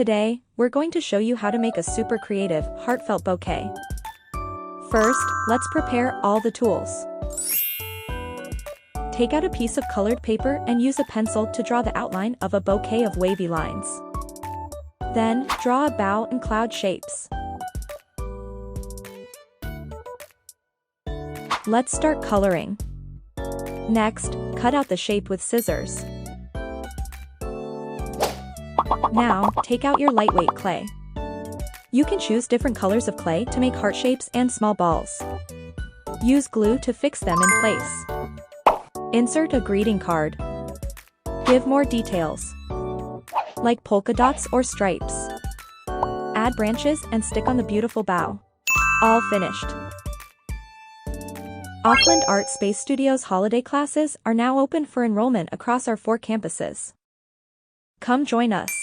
Today, we're going to show you how to make a super creative, heartfelt bouquet. First, let's prepare all the tools. Take out a piece of colored paper and use a pencil to draw the outline of a bouquet of wavy lines. Then, draw a bow and cloud shapes. Let's start coloring. Next, cut out the shape with scissors. Now, take out your lightweight clay. You can choose different colors of clay to make heart shapes and small balls. Use glue to fix them in place. Insert a greeting card. Give more details, like polka dots or stripes. Add branches and stick on the beautiful bow. All finished. Auckland ArtSpaceStudio's holiday classes are now open for enrollment across our 4 campuses. Come join us.